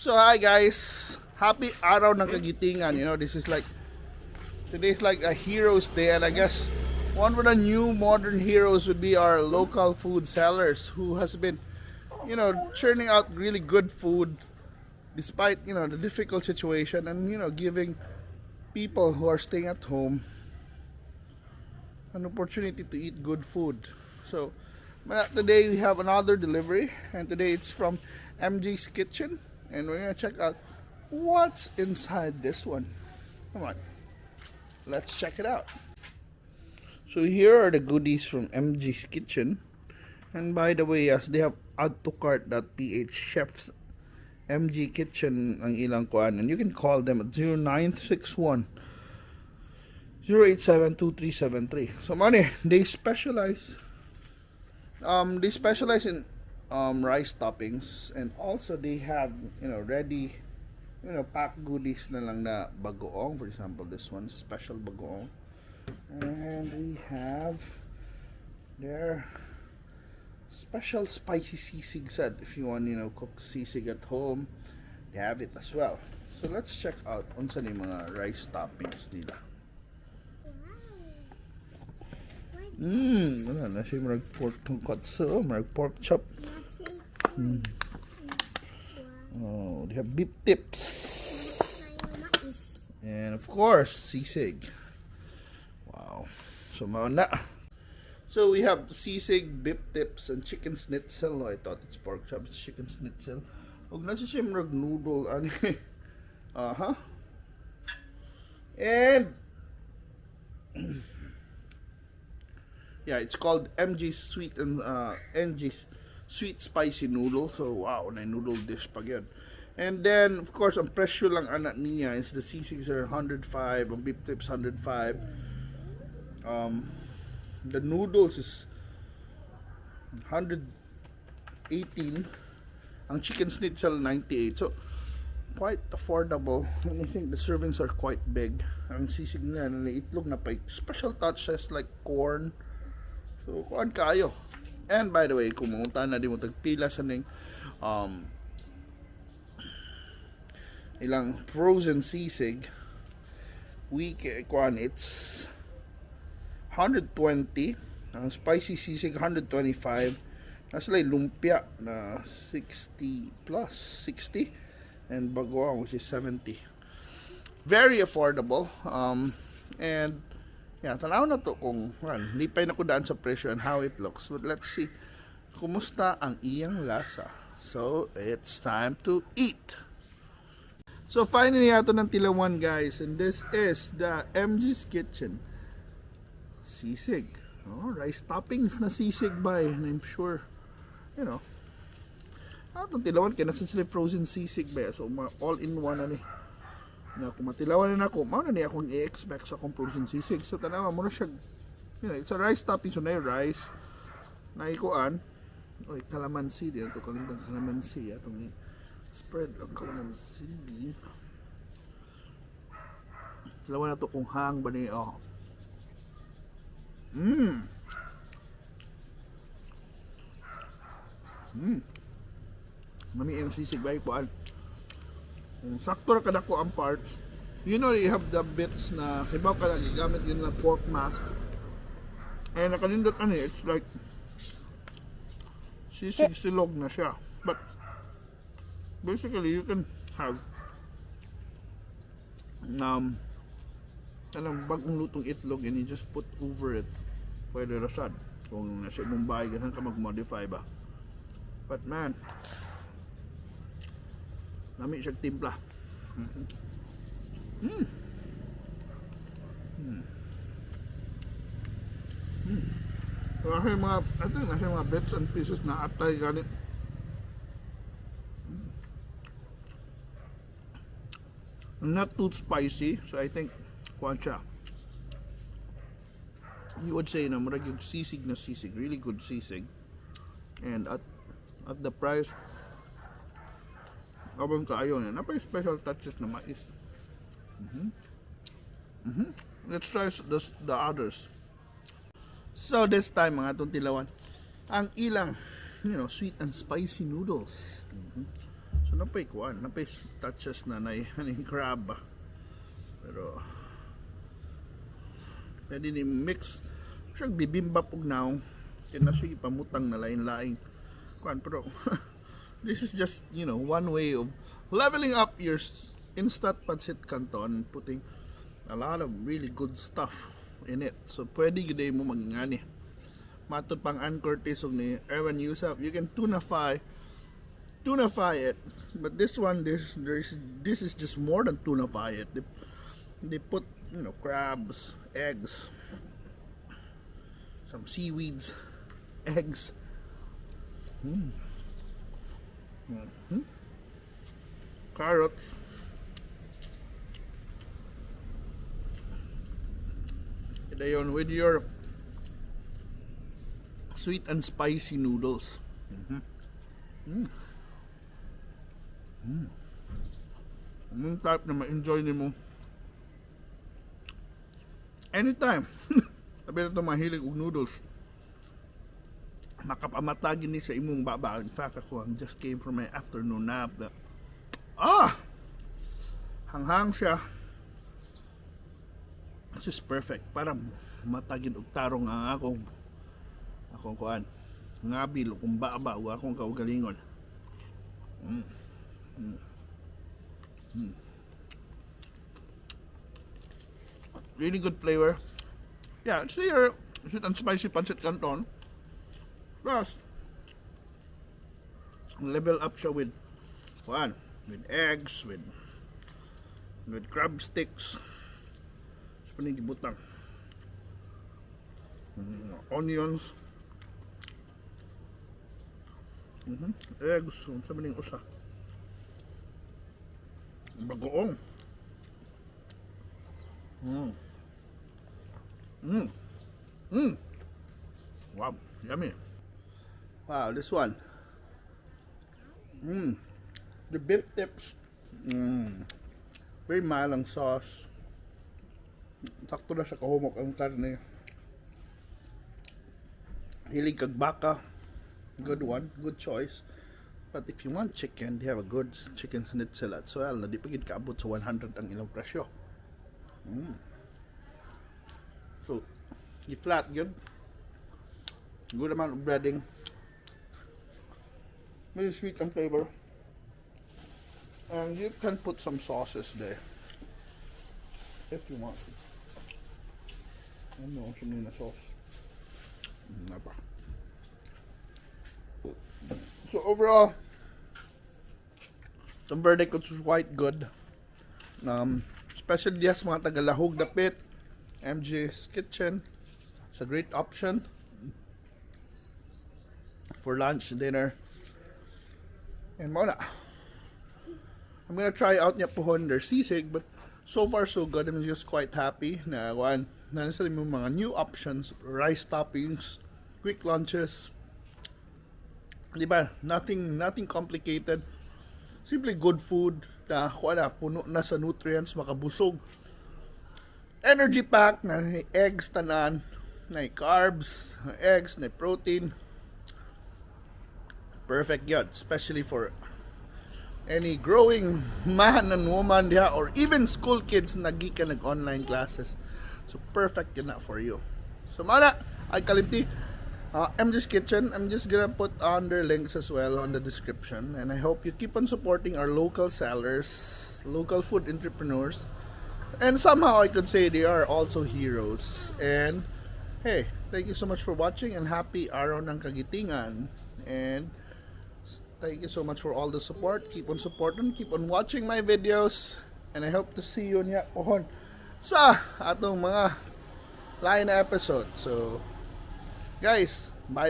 So hi guys, happy araw ng kagitingan. You know, today's like a hero's day, and I guess one of the new modern heroes would be our local food sellers who has been, you know, churning out really good food despite, you know, the difficult situation, and, you know, giving people who are staying at home an opportunity to eat good food. So today we have another delivery, and today it's from MJ's Kitchen, and we're gonna check out what's inside this one. Come on, let's check it out. So here are the goodies from MJ's Kitchen, and by the way, yes, they have add to cart.ph. Chefs MJ Kitchen ang ilang kuan, and you can call them at 0961 0872373. So money, they specialize in rice toppings, and also they have, you know, ready, you know, packed goodies na lang na bagoong. For example, this one's special bagoong, and we have their special spicy sisig set. If you want, you know, cook sisig at home, they have it as well. So let's check out unsa ni mga rice toppings nila. Wala na siya marag pork tonkatsu, marag pork chop. Oh, they have beef tips, and of course sisig. Wow, so mauna. So we have sisig, beef tips, and chicken schnitzel. Oh, I thought it's pork chop, it's chicken schnitzel. Huwag na siya marag noodle, ano. And yeah, it's called MJ's sweet spicy noodle. So wow, na noodle dish pa yun. And then of course ang presyo lang anak niya is the sisigs are 105, ang beef tips 105. The noodles is 118, ang chicken schnitzel 98. So quite affordable, and I think the servings are quite big. Ang sisig na itlog na pa special touches like corn. So kuan kayo. And by the way, kung mangunta na di mo tagpila sa ning ilang frozen sisig, kuan it's 120, ang spicy sisig 125, nasa lay lumpia na 60 plus 60, and bagoong which is 70. Very affordable. And yeah, tanaw na to kung lipay na ko daan sa presyo and how it looks. But let's see kumusta ang iyang lasa. So it's time to eat. So finally ato ng tilawan guys, and this is the MJ's Kitchen sisig. Oh, rice toppings na sisig by, and I'm sure, you know, atong tilawan kaya nasa sila frozen sisig ba, so all in one na ni na kung matilawan na ako, mao na ni akong i-expect sa akong frozen sisig. So tanawa mo na siya, you know, it's a rice topping, so na yung rice na ikuan, oy, calamansi din ito, kalimutan calamansi atong spread ang calamansi. Tilawan na to kung hang ba ni, oh. Mami yung sisig ba ikuan. Sakto na kadako ang parts. You know, you have the bits na sibaw ka lang gamit yun na pork mask. And nakalindot ano, it's like sisig silog na siya. But basically you can have anong bagong lutong itlog, and you just put over it. Pwede rasad kung nasa Mumbai, ganun ka mag-modify ba. But man, nami siya timpla. Kasi mga, I think nasa mga bits and pieces na atay ganit. Not too spicy, so I think kuwan siya. You would say na marag yung sisig na sisig, really good sisig, and at the price abang kaayo na napay special touches na mais. Let's try the others. So this time mga itong tilawan ang ilang, you know, sweet and spicy noodles. So napay kuan, napay touches na ning crab. Pero pwede ni mix siya bibimbap og naong kina siya ipamutang na lain-laing kuan. Pero this is just, you know, one way of leveling up your instant pancit canton, putting a lot of really good stuff in it. So pwede gid mo magingani. Matod pang Ann Curtis og ni Erwan Yusuf, you can tunafy it. But this one, this is just more than tunafy it. They put, you know, crabs, eggs, some seaweeds, eggs. Carrots. Dayon with your sweet and spicy noodles. Yung type na ma-enjoy ni mo anytime. Sabi na ito mahilig og noodles, makapamatagin ni sa imong baba. In fact, ako just came from my afternoon nap. Hanghang siya. This is perfect para matagin og tarong ang akong kuan ngabil kung baba o akong kaugalingon. Really good flavor. Yeah, it's your sweet and spicy pancit canton. Plus level up siya with kuan, with eggs, with crab sticks. Panigibutang onions, eggs, sa maning usa bagoong. Wow, yummy. Wow, this one, the beef tips, very mild ang sauce. Sakto na sa kahumok ang karne. Hilig kag baka, good one, good choice. But if you want chicken, they have a good chicken schnitzel as well na di pa gid kaabot sa 100 ang ilang presyo. So di flat good amount of breading, very sweet and flavor, and you can put some sauces there if you want. Ano, sumili na sauce. Napa. So overall, the verdict was quite good. Especially yes, mga tagalahog dapit, MJ's Kitchen. It's a great option for lunch, dinner. And muna, I'm gonna try out niya pohon their sisig, but so far so good. I'm just quite happy na nasa mo mga new options, rice toppings, quick lunches. Diba? Nothing complicated. Simply good food na puno na sa nutrients, makabusog. Energy pack na eggs tanan, na carbs, eggs, na protein. Perfect yun, especially for any growing man and woman diha, or even school kids na gikan nag-online classes. So perfect yun na for you. So mana, ay kalimti, MJ's Kitchen. I'm just gonna put on their links as well on the description, and I hope you keep on supporting our local sellers, local food entrepreneurs, and somehow I could say they are also heroes. And hey, thank you so much for watching, and happy araw ng kagitingan, and thank you so much for all the support. Keep on supporting, keep on watching my videos, and I hope to see you niya pohon sa atong mga lain na episode. So guys, bye.